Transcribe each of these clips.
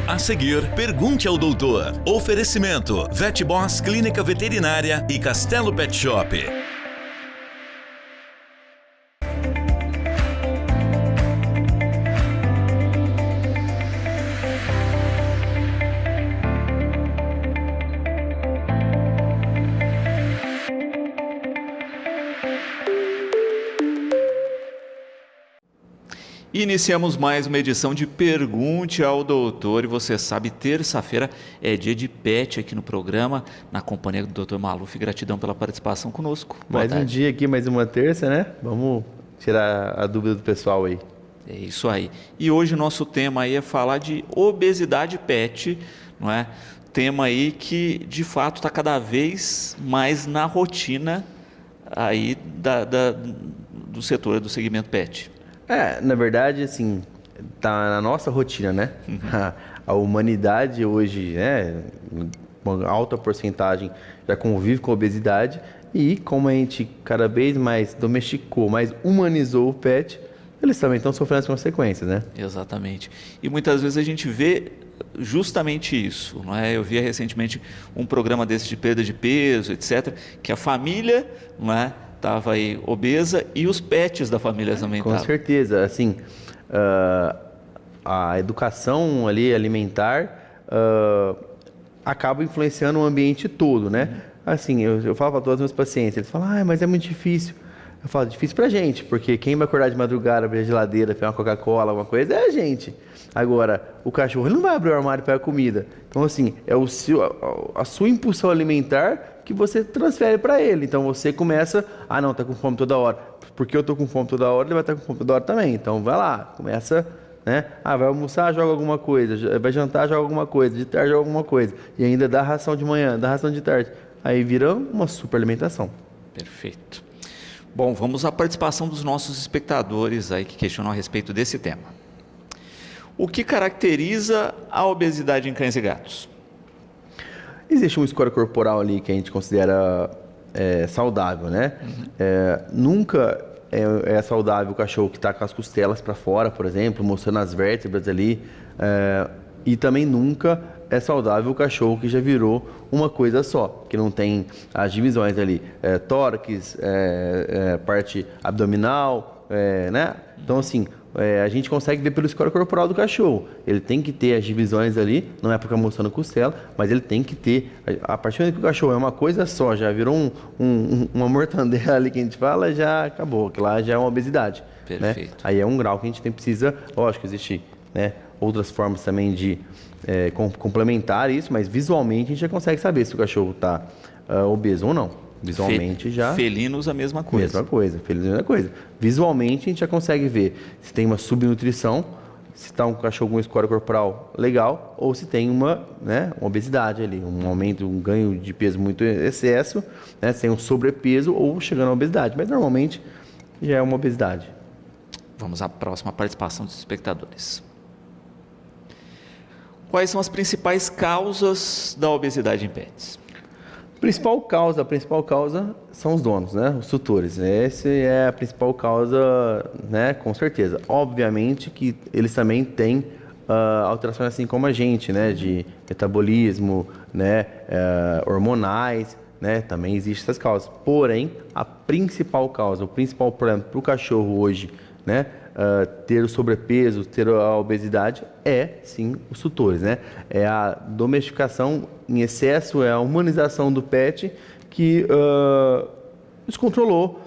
A seguir, pergunte ao doutor. Oferecimento: VetBoss Clínica Veterinária e Castelo Pet Shop. Iniciamos mais uma edição de Pergunte ao Doutor e você sabe, terça-feira é dia de pet aqui no programa, na companhia do Dr. Maluf. Gratidão pela participação conosco. Mais um dia aqui, mais uma terça, né? Vamos tirar a dúvida do pessoal aí. É isso aí. E hoje o nosso tema aí é falar de obesidade pet, não é? Tema aí que de fato está cada vez mais na rotina aí do setor, do segmento pet. Na verdade, assim, tá na nossa rotina, né? Uhum. A humanidade hoje, né, uma alta porcentagem já convive com a obesidade e como a gente cada vez mais domesticou, mais humanizou o pet, eles também estão sofrendo as consequências, né? Exatamente. E muitas vezes a gente vê justamente isso, não é? Eu vi recentemente um programa desse de perda de peso, etc., que a família, não é, estava aí obesa e os pets da família também estavam. Com certeza, assim, a educação ali alimentar acaba influenciando o ambiente todo, né? Assim, eu falo para todos os meus pacientes, eles falam, mas é muito difícil. Eu falo, difícil pra gente, porque quem vai acordar de madrugada, abrir a geladeira, pegar uma Coca-Cola, alguma coisa, é a gente. Agora, o cachorro ele não vai abrir o armário e pegar comida. Então, assim, é a sua impulsão alimentar que você transfere para ele. Então, você começa, não, tá com fome toda hora. Porque eu tô com fome toda hora, ele vai estar com fome toda hora também. Então, vai lá, começa, né? Vai almoçar, joga alguma coisa. Vai jantar, joga alguma coisa. De tarde, joga alguma coisa. E ainda dá ração de manhã, dá ração de tarde. Aí vira uma superalimentação. Perfeito. Bom, vamos à participação dos nossos espectadores aí que questionam a respeito desse tema. O que caracteriza a obesidade em cães e gatos? Existe um score corporal ali que a gente considera saudável, né? Nunca é saudável o cachorro que está com as costelas para fora, por exemplo, mostrando as vértebras ali. E também nunca é saudável o cachorro que já virou uma coisa só, que não tem as divisões ali, tórax, parte abdominal, né? Então, assim, a gente consegue ver pelo score corporal do cachorro. Ele tem que ter as divisões ali, não é porque é mostrando costela, mas ele tem que ter. A partir do momento que o cachorro é uma coisa só, já virou uma mortandela ali que a gente fala, já acabou, que lá já é uma obesidade. Perfeito. Né? Aí é um grau que a gente precisa, lógico, existe, né, outras formas também de complementar isso, mas visualmente a gente já consegue saber se o cachorro está obeso ou não. Visualmente já... Felinos a mesma coisa. Mesma coisa, felinos a mesma coisa. Visualmente a gente já consegue ver se tem uma subnutrição, se está um cachorro com um score corporal legal, ou se tem uma obesidade ali, um aumento, um ganho de peso muito excesso, né, se tem um sobrepeso ou chegando à obesidade. Mas normalmente já é uma obesidade. Vamos à próxima participação dos espectadores. Quais são as principais causas da obesidade em pets? A principal causa são os donos, né? Os tutores. Essa é a principal causa, né? Com certeza. Obviamente que eles também têm alterações assim como a gente, né? De metabolismo, né? Hormonais, né? Também existem essas causas. Porém, a principal causa, o principal problema para o cachorro hoje, né? Ter o sobrepeso, ter a obesidade, sim os tutores, né? É a domesticação em excesso, é a humanização do pet que descontrolou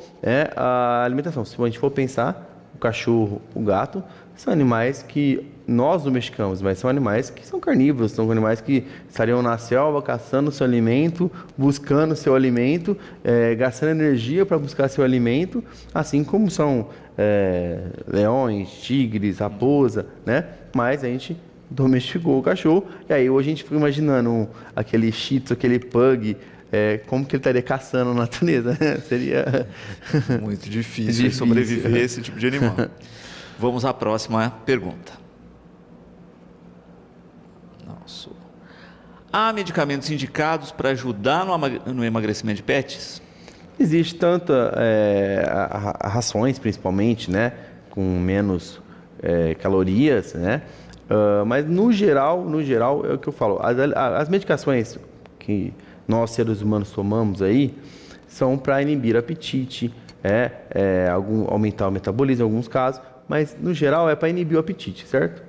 a alimentação. Se a gente for pensar, o cachorro, o gato, são animais que nós domesticamos, mas são animais que são carnívoros, são animais que estariam na selva caçando seu alimento, buscando seu alimento, gastando energia para buscar seu alimento, assim como são leões, tigres, raposa, né? Mas a gente domesticou o cachorro e aí hoje a gente fica imaginando aquele shih tzu, aquele pug, como que ele estaria caçando na natureza, né? Seria muito difícil sobreviver a esse tipo de animal. Vamos à próxima pergunta. Nossa. Há medicamentos indicados para ajudar no emagrecimento de pets? Existe tanto rações, principalmente, né, com menos calorias, né, Mas no geral é o que eu falo. As medicações que nós seres humanos tomamos aí são para inibir o apetite, aumentar o metabolismo em alguns casos, mas no geral é para inibir o apetite, certo?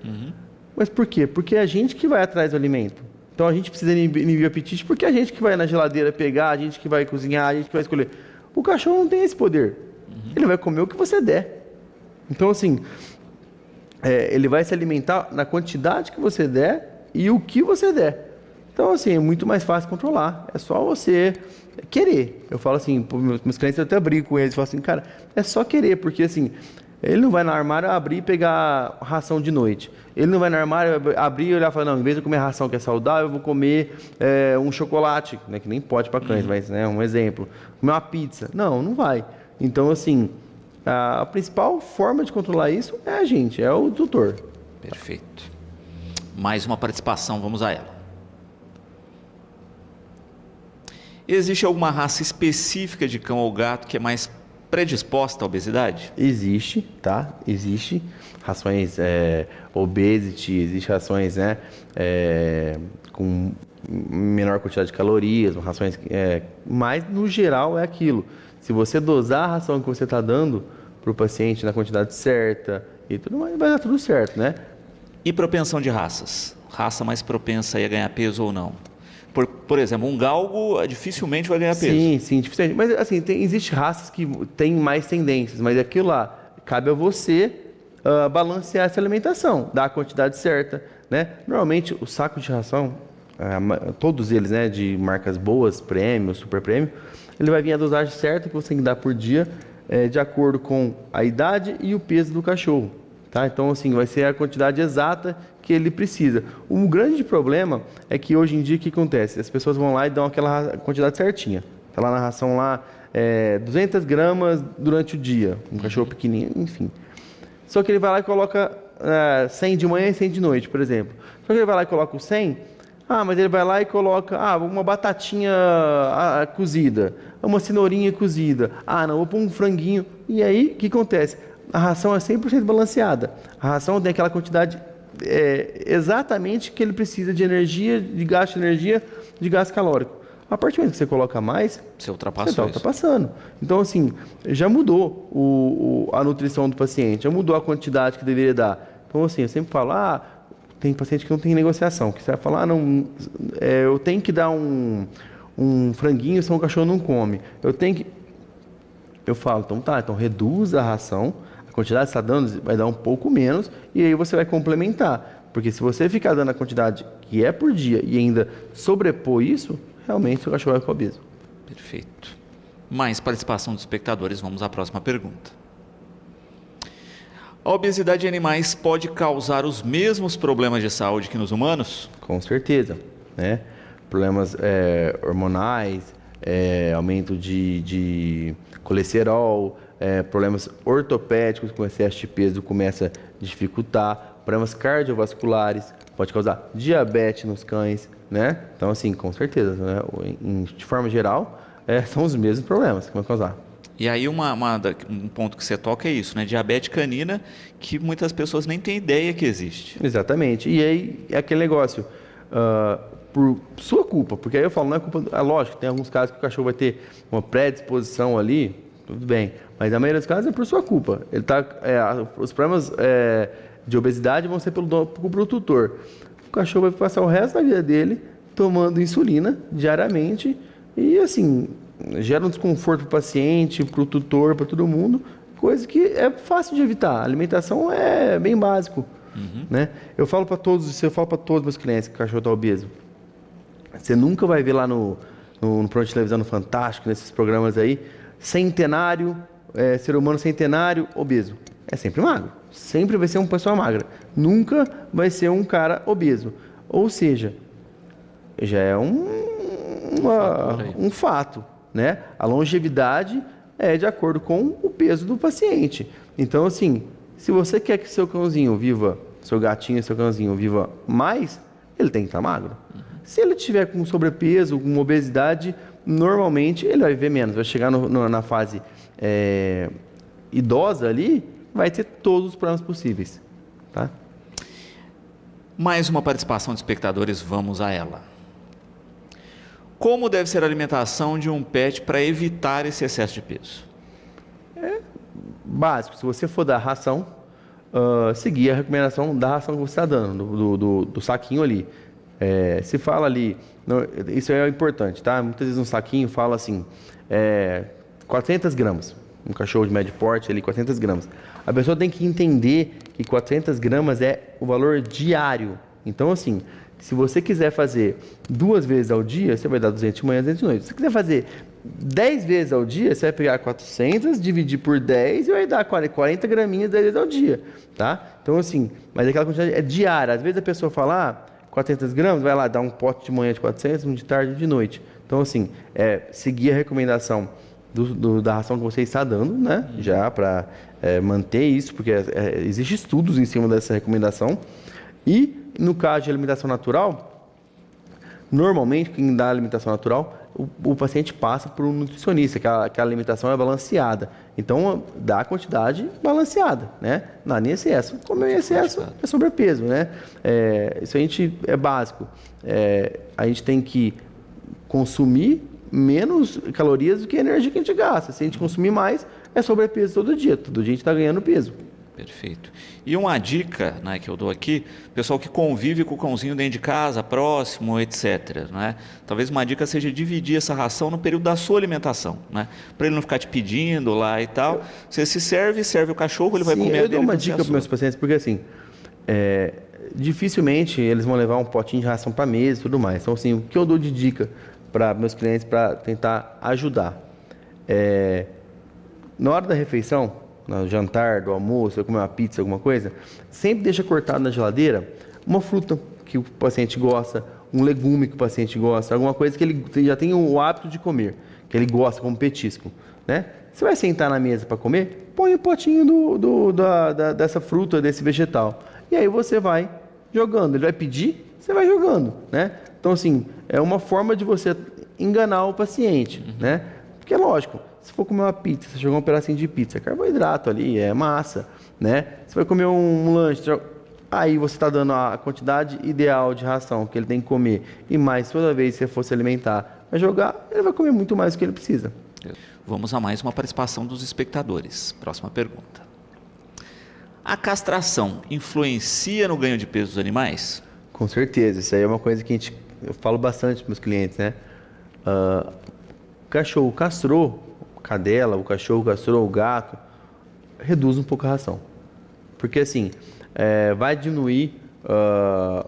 Mas por quê? Porque é a gente que vai atrás do alimento. Então a gente precisa inibir o apetite porque é a gente que vai na geladeira pegar, a gente que vai cozinhar, a gente que vai escolher. O cachorro não tem esse poder. Ele vai comer o que você der. Então assim, ele vai se alimentar na quantidade que você der e o que você der. Então assim, é muito mais fácil controlar. É só você querer. Eu falo assim, meus clientes, eu até brigo com eles, eu falo assim, cara, é só querer, porque assim, ele não vai no armário abrir e pegar ração de noite. Ele não vai no armário abrir e olhar e falar, não, em vez de eu comer ração que é saudável, eu vou comer um chocolate, né, que nem pode para cães, mas um exemplo. Comer uma pizza. Não vai. Então, assim, a principal forma de controlar isso é a gente, é o tutor. Perfeito. Mais uma participação, vamos a ela. Existe alguma raça específica de cão ou gato que é mais predisposta à obesidade? Existe, tá? Existe rações obesity, existe rações com menor quantidade de calorias, rações, mas no geral é aquilo. Se você dosar a ração que você está dando para o paciente na quantidade certa e tudo mais, vai dar tudo certo, né? E propensão de raças? Raça mais propensa a ganhar peso ou não? Por exemplo, um galgo dificilmente vai ganhar peso. Sim, dificilmente. Mas assim, existe raças que têm mais tendências, mas aquilo lá, cabe a você balancear essa alimentação, dar a quantidade certa, né? Normalmente, o saco de ração, todos eles, né, de marcas boas, prêmio, super prêmio, ele vai vir a dosagem certa que você tem que dar por dia, de acordo com a idade e o peso do cachorro. Tá? Então, assim, vai ser a quantidade exata que ele precisa. O grande problema é que hoje em dia o que acontece? As pessoas vão lá e dão aquela quantidade certinha. Está lá na ração lá, 200 gramas durante o dia. Um cachorro pequenininho, enfim. Só que ele vai lá e coloca 100 de manhã e 100 de noite, por exemplo. Só que ele vai lá e coloca o 100, mas ele vai lá e coloca uma batatinha cozida, uma cenourinha cozida. Não, vou pôr um franguinho. E aí, o que acontece? A ração é 100% balanceada. A ração tem aquela quantidade exatamente que ele precisa de energia, de gasto de energia, de gasto calórico. A partir do momento que você coloca mais, você ultrapassou. Você está ultrapassando. Então, assim, já mudou a nutrição do paciente, já mudou a quantidade que deveria dar. Então, assim, eu sempre falo, tem paciente que não tem negociação, que você vai falar, eu tenho que dar um franguinho, senão o cachorro não come. Eu falo, então reduz a ração, a quantidade que você está dando vai dar um pouco menos, e aí você vai complementar. Porque se você ficar dando a quantidade que é por dia e ainda sobrepor isso, realmente o cachorro vai ficar obeso. Perfeito. Mais participação dos espectadores, vamos à próxima pergunta. A obesidade em animais pode causar os mesmos problemas de saúde que nos humanos? Com certeza, né? Problemas hormonais, aumento de colesterol, problemas ortopédicos com excesso de peso começa a dificultar, problemas cardiovasculares, pode causar diabetes nos cães, né? Então, assim, com certeza, né? De forma geral, são os mesmos problemas que vão causar. E aí um ponto que você toca é isso, né? Diabetes canina, que muitas pessoas nem têm ideia que existe. Exatamente. E aí é aquele negócio, por sua culpa, porque aí eu falo, não é culpa... lógico, tem alguns casos que o cachorro vai ter uma predisposição ali, tudo bem, mas na maioria dos casos é por sua culpa. Ele os problemas de obesidade vão ser pelo culpa do tutor. O cachorro vai passar o resto da vida dele tomando insulina diariamente e, assim, gera um desconforto para o paciente, para o tutor, para todo mundo, coisa que é fácil de evitar. A alimentação é bem básico, né? Eu falo para todos os meus clientes que o cachorro está obeso. Você nunca vai ver lá no programa de televisão, no Fantástico, nesses programas aí, centenário, ser humano centenário, obeso. É sempre magro. Sempre vai ser uma pessoa magra. Nunca vai ser um cara obeso. Ou seja, já é um fato, né? A longevidade é de acordo com o peso do paciente. Então, assim, se você quer que seu gatinho, seu cãozinho viva mais, ele tem que estar magro. Se ele tiver com sobrepeso, com obesidade, normalmente ele vai viver menos. Vai chegar na fase idosa ali, vai ter todos os problemas possíveis, tá? Mais uma participação de espectadores, vamos a ela. Como deve ser a alimentação de um pet para evitar esse excesso de peso? Básico, se você for dar ração, seguir a recomendação da ração que você está dando, do saquinho ali. Se fala ali, isso é importante, tá? Muitas vezes um saquinho fala assim, 400 gramas, um cachorro de médio porte ali, 400 gramas. A pessoa tem que entender que 400 gramas é o valor diário. Então, assim, se você quiser fazer 2 vezes ao dia, você vai dar 200 de manhã, 200 de noite. Se você quiser fazer 10 vezes ao dia, você vai pegar 400, dividir por 10 e vai dar 40 graminhas 10 vezes ao dia, tá? Então, assim, mas aquela quantidade é diária. Às vezes a pessoa fala, 400 gramas, vai lá dar um pote de manhã de 400, um de tarde e um de noite. Então, assim, seguir a recomendação da ração que você está dando, né? Já para manter isso, porque existem estudos em cima dessa recomendação. E, no caso de alimentação natural, normalmente, quem dá alimentação natural, o paciente passa por um nutricionista, que a alimentação é balanceada. Então, dá a quantidade balanceada, né? Nada em excesso. Comer em excesso é sobrepeso, né? Isso a gente é básico. A gente tem que consumir menos calorias do que a energia que a gente gasta. Se a gente consumir mais, é sobrepeso todo dia. Todo dia a gente está ganhando peso. Perfeito. E uma dica, né, que eu dou aqui, pessoal que convive com o cãozinho dentro de casa, próximo, etc. Né? Talvez uma dica seja dividir essa ração no período da sua alimentação, né? Para ele não ficar te pedindo lá e tal. Você se serve o cachorro, ele vai comer a dele. Eu dou uma dica para meus pacientes, porque assim, dificilmente eles vão levar um potinho de ração para mesa e tudo mais. Então, assim, o que eu dou de dica para meus clientes para tentar ajudar? Na hora da refeição, no jantar, do almoço, comer uma pizza, alguma coisa, sempre deixa cortado na geladeira uma fruta que o paciente gosta, um legume que o paciente gosta, alguma coisa que ele já tem o hábito de comer, que ele gosta como petisco, né? Você vai sentar na mesa para comer, põe o potinho dessa fruta, desse vegetal, e aí você vai jogando. Ele vai pedir, você vai jogando, né? Então, assim, é uma forma de você enganar o paciente, né? Porque é lógico, se for comer uma pizza, você jogar um pedacinho de pizza, é carboidrato ali, é massa, né? Você vai comer um lanche, aí você está dando a quantidade ideal de ração que ele tem que comer, e mais toda vez que você for se alimentar, vai jogar, ele vai comer muito mais do que ele precisa. Vamos a mais uma participação dos espectadores. Próxima pergunta. A castração influencia no ganho de peso dos animais? Com certeza, isso aí é uma coisa que eu falo bastante para meus clientes, né? O cachorro castrou, cadela, o cachorro castrou, o gato, reduz um pouco a ração. Porque assim, vai diminuir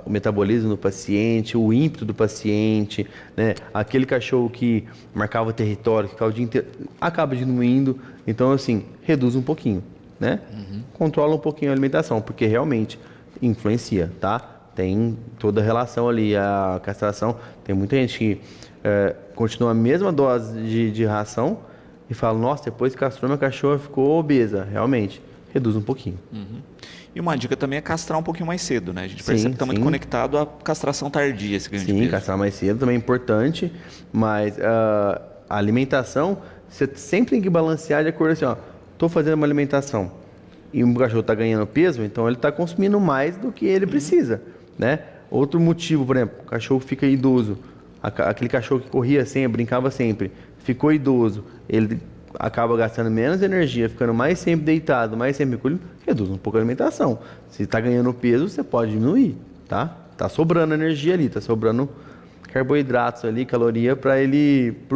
o metabolismo do paciente, o ímpeto do paciente, né? Aquele cachorro que marcava território, que ficava o dia inteiro, acaba diminuindo. Então, assim, reduz um pouquinho, né? Controla um pouquinho a alimentação, porque realmente influencia, tá? Tem toda a relação ali, a castração. Tem muita gente que continua a mesma dose de ração e fala, nossa, depois que castrou, minha cachorra ficou obesa. Realmente, reduz um pouquinho. E uma dica também é castrar um pouquinho mais cedo, né? A gente percebe que está muito conectado à castração tardia, esse ganho de peso. Sim, castrar mais cedo também é importante, mas a alimentação, você sempre tem que balancear de acordo assim, estou fazendo uma alimentação e o cachorro está ganhando peso, então ele está consumindo mais do que ele precisa, né? Outro motivo, por exemplo, o cachorro fica idoso, aquele cachorro que corria sempre, brincava sempre, ficou idoso, ele acaba gastando menos energia, ficando mais tempo deitado, mais tempo recolhido, reduz um pouco a alimentação. Se está ganhando peso, você pode diminuir, tá? Tá sobrando energia ali, tá sobrando carboidratos ali, caloria para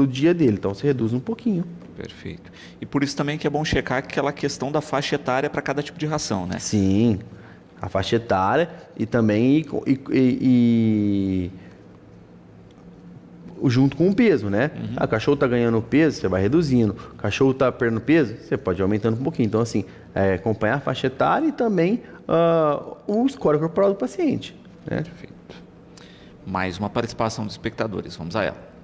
o dia dele, então você reduz um pouquinho. Perfeito. E por isso também que é bom checar aquela questão da faixa etária para cada tipo de ração, né? Sim, a faixa etária e também junto com o peso, né? O cachorro está ganhando peso, você vai reduzindo. O cachorro está perdendo peso, você pode ir aumentando um pouquinho. Então, assim, acompanhar a faixa etária e também o score corporal do paciente, né? Perfeito. Mais uma participação dos espectadores, vamos a ela.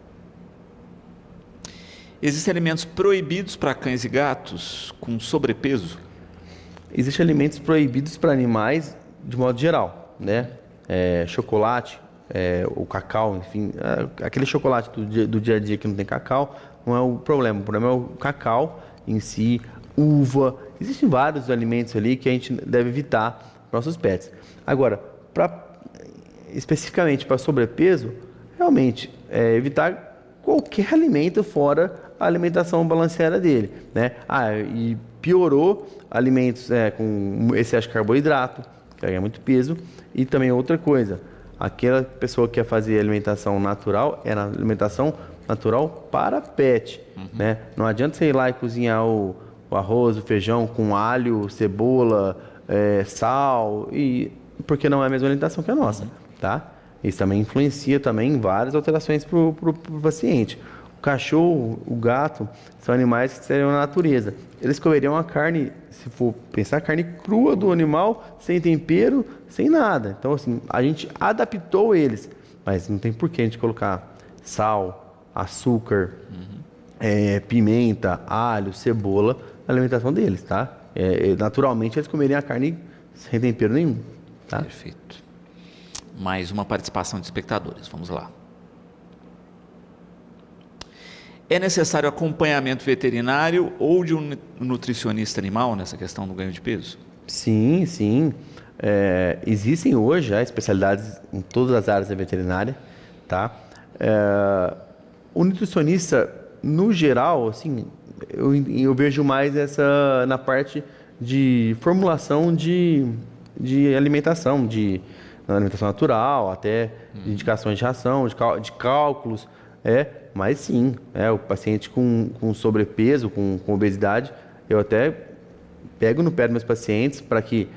Existem alimentos proibidos para cães e gatos com sobrepeso? Existem alimentos proibidos para animais de modo geral, né? Chocolate, o cacau, enfim, aquele chocolate do dia a dia que não tem cacau, não é o problema é o cacau em si, uva, existem vários alimentos ali que a gente deve evitar para nossos pets. Agora, especificamente para sobrepeso, realmente, evitar qualquer alimento fora a alimentação balanceada dele, né? E piorou alimentos com excesso de carboidrato, que é muito peso, e também outra coisa, aquela pessoa que quer fazer alimentação natural, é na alimentação natural para pet, né? Não adianta você ir lá e cozinhar o arroz, o feijão com alho, cebola, sal, porque não é a mesma alimentação que a nossa, tá? Isso também influencia também em várias alterações para o paciente. O cachorro, o gato, são animais que seriam na natureza. Eles comeriam a carne, se for pensar, a carne crua do animal, sem tempero, sem nada. Então, assim, a gente adaptou eles, mas não tem por que a gente colocar sal, açúcar, pimenta, alho, cebola na alimentação deles, tá? Naturalmente, eles comeriam a carne sem tempero nenhum, tá? Perfeito. Mais uma participação de espectadores, vamos lá. É necessário acompanhamento veterinário ou de um nutricionista animal nessa questão do ganho de peso? Sim, sim. Existem hoje já especialidades em todas as áreas da veterinária, tá? O nutricionista, no geral, assim, eu vejo mais na parte de formulação de alimentação, de alimentação natural, até de indicações de ração, de cálculos, mas sim, o paciente com sobrepeso, com obesidade, eu até pego no pé dos meus pacientes para que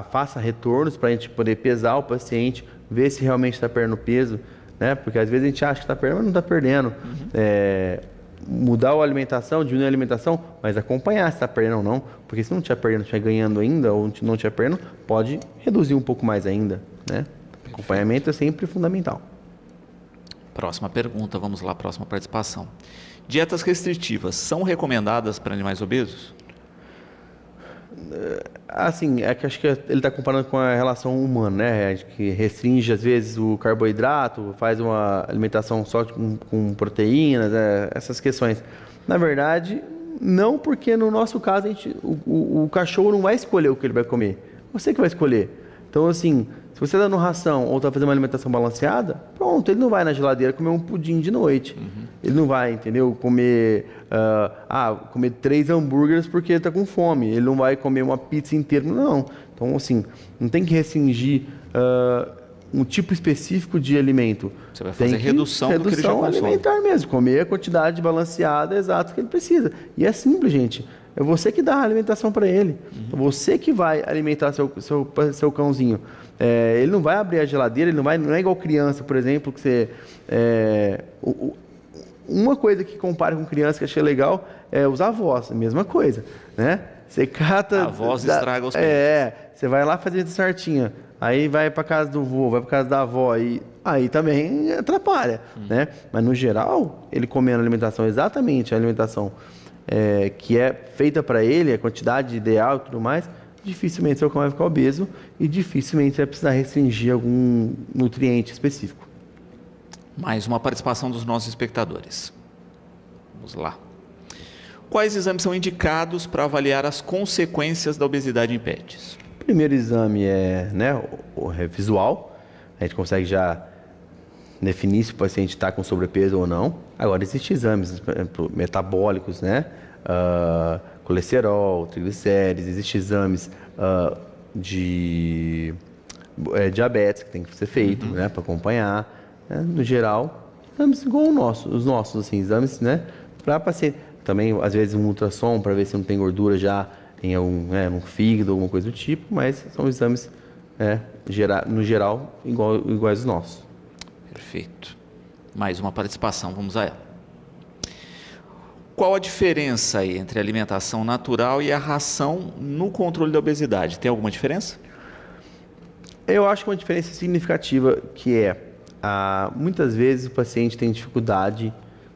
faça retornos para a gente poder pesar o paciente, ver se realmente está perdendo peso, né? Porque às vezes a gente acha que está perdendo, mas não está perdendo. Mudar a alimentação, diminuir a alimentação, mas acompanhar se está perdendo ou não, porque se não estiver perdendo, estiver ganhando ainda, ou não estiver perdendo, pode reduzir um pouco mais ainda, né? Acompanhamento é sempre fundamental. Próxima pergunta, vamos lá, próxima participação. Dietas restritivas são recomendadas para animais obesos? Assim, que acho que ele está comparando com a relação humana, né? Que restringe às vezes o carboidrato, faz uma alimentação só com proteínas, essas questões. Na verdade, não, porque no nosso caso o cachorro não vai escolher o que ele vai comer. Você que vai escolher. Então, assim, se você está dando ração ou está fazendo uma alimentação balanceada, pronto, ele não vai na geladeira comer um pudim de noite. Ele não vai, entendeu? Comer 3 hambúrgueres porque ele está com fome. Ele não vai comer uma pizza inteira, não. Então, assim, não tem que restringir um tipo específico de alimento. Você vai fazer redução do que ele já consome. Alimentar mesmo, comer a quantidade balanceada exata que ele precisa. E é simples, gente. É você que dá a alimentação para ele. Você que vai alimentar seu cãozinho. Ele não vai abrir a geladeira, não é igual criança, por exemplo, que você... Uma coisa que compara com criança que eu achei legal é os avós, a mesma coisa, né? Você cata... Avós estragam os peitos. Você vai lá fazer certinho, aí vai para casa do vô, vai para casa da avó, aí também atrapalha, né? Mas no geral, ele comendo a alimentação exatamente, a alimentação que é feita para ele, a quantidade ideal e tudo mais, dificilmente seu cão vai ficar obeso e dificilmente vai precisar restringir algum nutriente específico. Mais uma participação dos nossos espectadores. Vamos lá. Quais exames são indicados para avaliar as consequências da obesidade em pets? O primeiro exame é visual. A gente consegue já definir se o paciente está com sobrepeso ou não. Agora, existem exames, por exemplo, metabólicos, né? Colesterol, triglicérides, existem exames de diabetes que tem que ser feito, né? Para acompanhar. No geral, exames igual os nossos, assim, exames, né? Para paciente. Também, às vezes, um ultrassom para ver se não tem gordura já em no fígado, alguma coisa do tipo, mas são exames, no geral, iguais aos nossos. Perfeito. Mais uma participação, vamos a ela. Qual a diferença aí entre a alimentação natural e a ração no controle da obesidade? Tem alguma diferença? Eu acho que uma diferença significativa que muitas vezes o paciente tem dificuldade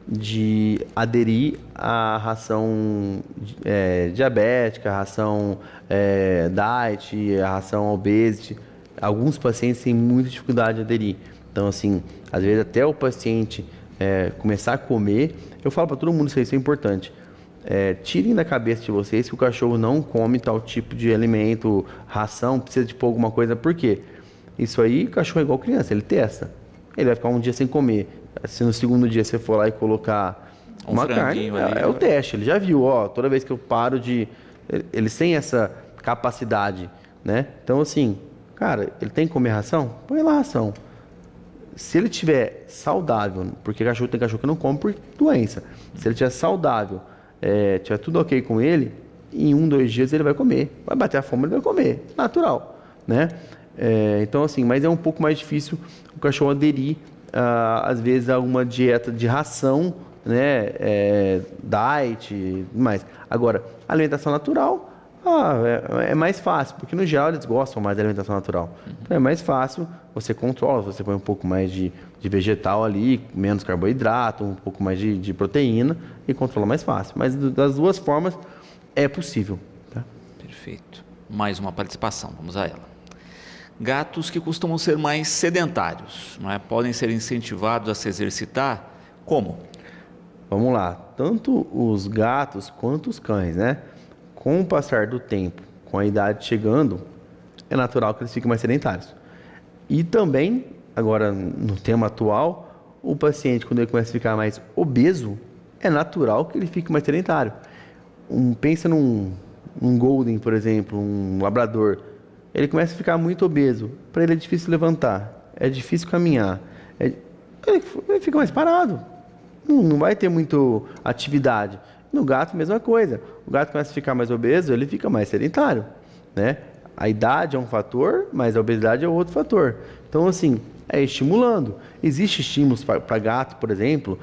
de aderir à ração diabética, à ração diet, à ração obesity. Alguns pacientes têm muita dificuldade de aderir. Então, assim, às vezes até o paciente começar a comer, eu falo para todo mundo isso é importante. Tirem da cabeça de vocês que o cachorro não come tal tipo de alimento, ração, precisa de pôr alguma coisa. Por quê? Isso aí, o cachorro é igual criança, ele testa. Ele vai ficar um dia sem comer. Se no segundo dia você for lá e colocar uma carne, ali, é o teste. Ele já viu, toda vez que eu paro de... Eles têm essa capacidade, né? Então, assim, cara, ele tem que comer ração? Põe lá a ração. Se ele tiver saudável, porque tem cachorro que não come por doença. Se ele tiver saudável, tiver tudo ok com ele, em 1, 2 dias ele vai comer. Vai bater a fome, ele vai comer. Natural, né? Então, assim, mas é um pouco mais difícil o cachorro aderir, às vezes, a uma dieta de ração, né? Diet e mais. Agora, alimentação natural, é mais fácil, porque no geral eles gostam mais da alimentação natural. Então, é mais fácil, você controla, você põe um pouco mais de vegetal ali, menos carboidrato, um pouco mais de proteína e controla mais fácil. Mas das duas formas é possível. Tá? Perfeito. Mais uma participação, vamos a ela. Gatos que costumam ser mais sedentários, não é? Podem ser incentivados a se exercitar? Como? Vamos lá. Tanto os gatos quanto os cães, né? Com o passar do tempo, com a idade chegando, é natural que eles fiquem mais sedentários. E também, agora no tema atual, o paciente, quando ele começa a ficar mais obeso, é natural que ele fique mais sedentário. Pensa num Golden, por exemplo, um Labrador. Ele começa a ficar muito obeso. Para ele é difícil levantar, é difícil caminhar. Ele fica mais parado. Não vai ter muita atividade. No gato, mesma coisa. O gato começa a ficar mais obeso, ele fica mais sedentário, né? A idade é um fator, mas a obesidade é outro fator. Então, assim, estimulando. Existem estímulos para gato, por exemplo,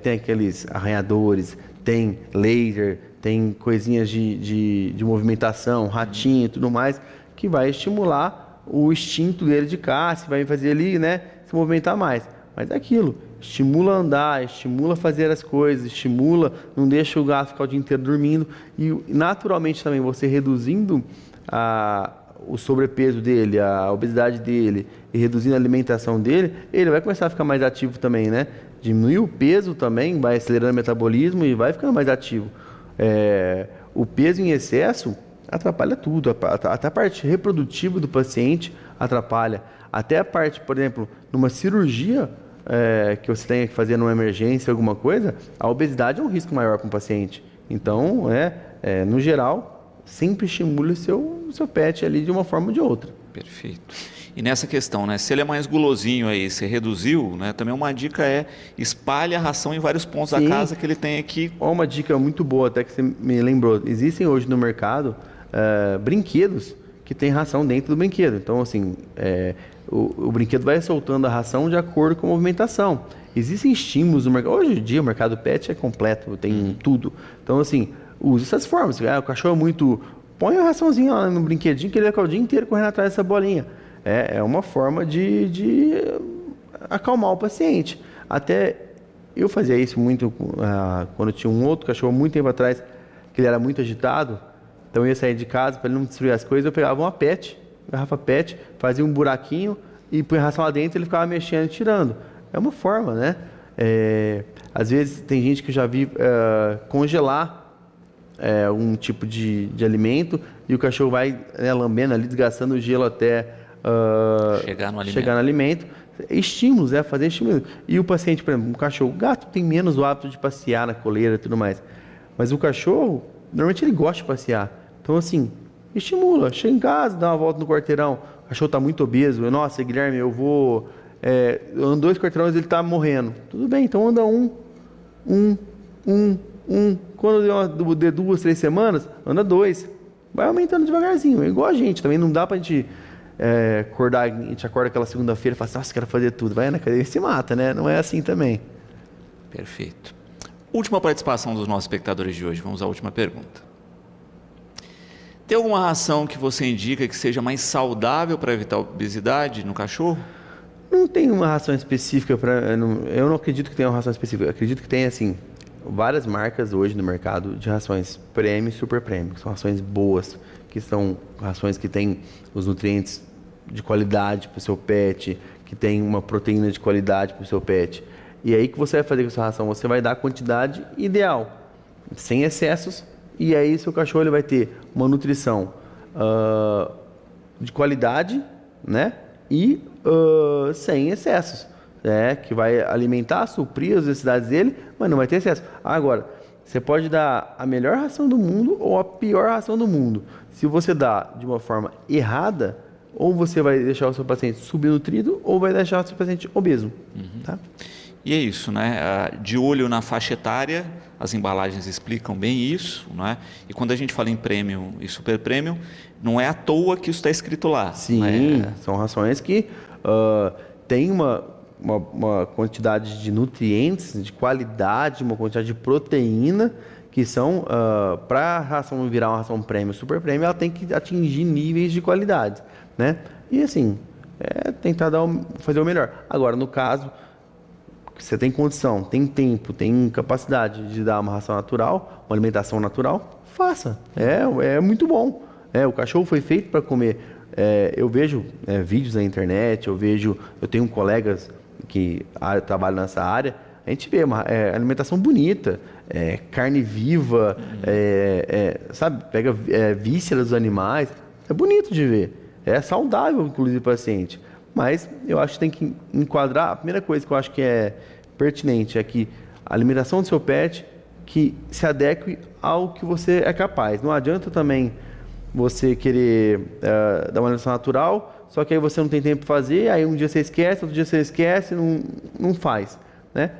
tem aqueles arranhadores, tem laser, tem coisinhas de movimentação, ratinho e tudo mais, que vai estimular o instinto dele de caça, vai fazer ele, né, se movimentar mais. Mas é aquilo, estimula a andar, estimula a fazer as coisas, estimula, não deixa o gato ficar o dia inteiro dormindo. E naturalmente também você reduzindo o sobrepeso dele, a obesidade dele e reduzindo a alimentação dele, ele vai começar a ficar mais ativo também, né? Diminui o peso também, vai acelerando o metabolismo e vai ficando mais ativo. O peso em excesso atrapalha tudo, até a parte reprodutiva do paciente atrapalha. Até a parte, por exemplo, numa cirurgia que você tenha que fazer numa emergência, alguma coisa, a obesidade é um risco maior para o paciente. Então, no geral, sempre estimule o seu pet ali de uma forma ou de outra. Perfeito. E nessa questão, né, se ele é mais gulosinho aí, você reduziu, né, também uma dica espalhe a ração em vários pontos da casa que ele tem aqui. Uma dica muito boa, até que você me lembrou, existem hoje no mercado brinquedos que tem ração dentro do brinquedo. Então, assim, o brinquedo vai soltando a ração de acordo com a movimentação. Existem estímulos no mercado. Hoje em dia o mercado pet é completo, tem tudo. Então, assim, use essas formas. O cachorro é muito... Põe a raçãozinha lá no brinquedinho que ele vai ficar o dia inteiro correndo atrás dessa bolinha. É uma forma de acalmar o paciente. Até eu fazia isso muito quando eu tinha um outro cachorro muito tempo atrás, que ele era muito agitado. Então eu ia sair de casa para ele não destruir as coisas, eu pegava uma garrafa PET, fazia um buraquinho e põe a ração lá dentro e ele ficava mexendo e tirando. É uma forma, né? Às vezes tem gente que já vi congelar um tipo de alimento e o cachorro vai lambendo ali, desgastando o gelo até chegar no alimento. Estímulos, fazer estímulos. E o paciente, por exemplo, o gato tem menos o hábito de passear na coleira e tudo mais. Mas o cachorro, normalmente ele gosta de passear. Então, assim, estimula. Chega em casa, dá uma volta no quarteirão. O cachorro está muito obeso. Nossa, Guilherme, eu ando 2 quarteirões e ele está morrendo. Tudo bem, então anda um. Quando deu 2, 3 semanas, anda 2. Vai aumentando devagarzinho. É igual a gente. Também não dá pra gente acordar, a gente acorda aquela segunda-feira e fala assim, nossa, quero fazer tudo. Vai na cadeia e se mata, né? Não é assim também. Perfeito. Última participação dos nossos espectadores de hoje. Vamos à última pergunta. Tem alguma ração que você indica que seja mais saudável para evitar obesidade no cachorro? Não tem uma ração específica eu não acredito que tenha uma ração específica. Eu acredito que tem, assim, várias marcas hoje no mercado de rações premium e super premium. São rações boas, que são rações que têm os nutrientes de qualidade para o seu pet, que tem uma proteína de qualidade para o seu pet. E aí que você vai fazer com essa ração? Você vai dar a quantidade ideal, sem excessos. E aí seu cachorro ele vai ter uma nutrição de qualidade, né? E sem excessos, né? Que vai alimentar, suprir as necessidades dele, mas não vai ter excesso. Agora, você pode dar a melhor ração do mundo ou a pior ração do mundo. Se você dá de uma forma errada, ou você vai deixar o seu paciente subnutrido, ou vai deixar o seu paciente obeso. Tá? E é isso, né? De olho na faixa etária, as embalagens explicam bem isso, né? E quando a gente fala em premium e super premium, não é à toa que isso está escrito lá. Sim, são rações que têm uma quantidade de nutrientes, de qualidade, uma quantidade de proteína, que são, para a ração virar uma ração premium, super premium, ela tem que atingir níveis de qualidade, né? E assim, tentar fazer o melhor. Agora, no caso, você tem condição, tem tempo, tem capacidade de dar uma ração natural, uma alimentação natural, faça. É muito bom. O cachorro foi feito para comer. Eu vejo vídeos na internet, eu tenho colegas que trabalham nessa área, a gente vê uma alimentação bonita, carne viva, sabe? Pega vísceras dos animais, é bonito de ver, é saudável, inclusive, para o paciente. Mas eu acho que tem que enquadrar, a primeira coisa que eu acho que é pertinente é que a alimentação do seu pet que se adeque ao que você é capaz. Não adianta também você querer dar uma alimentação natural, só que aí você não tem tempo para fazer, aí um dia você esquece, outro dia você esquece, não faz, né?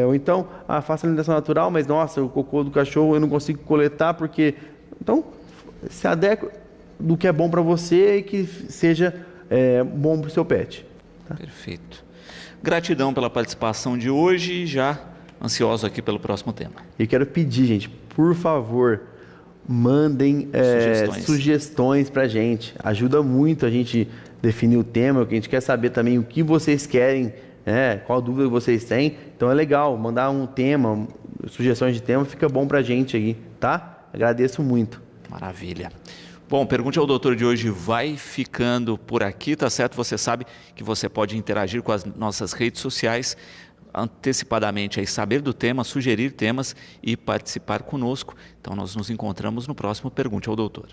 Ou então, faça alimentação natural, mas nossa, o cocô do cachorro eu não consigo coletar porque... Então, se adeque do que é bom para você e que seja bom para o seu pet. Tá? Perfeito. Gratidão pela participação de hoje e já ansioso aqui pelo próximo tema. E quero pedir, gente, por favor, mandem sugestões para a gente. Ajuda muito a gente definir o tema, que a gente quer saber também o que vocês querem, qual dúvida vocês têm. Então é legal, mandar um tema, sugestões de tema, fica bom para a gente aí, tá? Agradeço muito. Maravilha. Bom, Pergunte ao Doutor de hoje vai ficando por aqui, tá certo? Você sabe que você pode interagir com as nossas redes sociais antecipadamente, aí saber do tema, sugerir temas e participar conosco. Então nós nos encontramos no próximo Pergunte ao Doutor.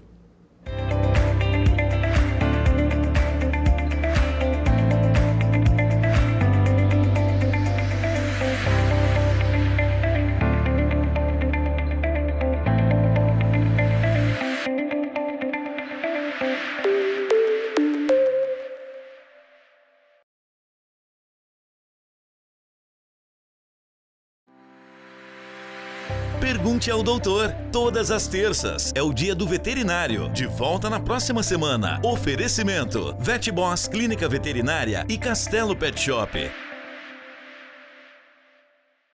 Pergunte ao Doutor. Todas as terças. É o dia do veterinário. De volta na próxima semana. Oferecimento: VetBoss Clínica Veterinária e Castelo Pet Shop.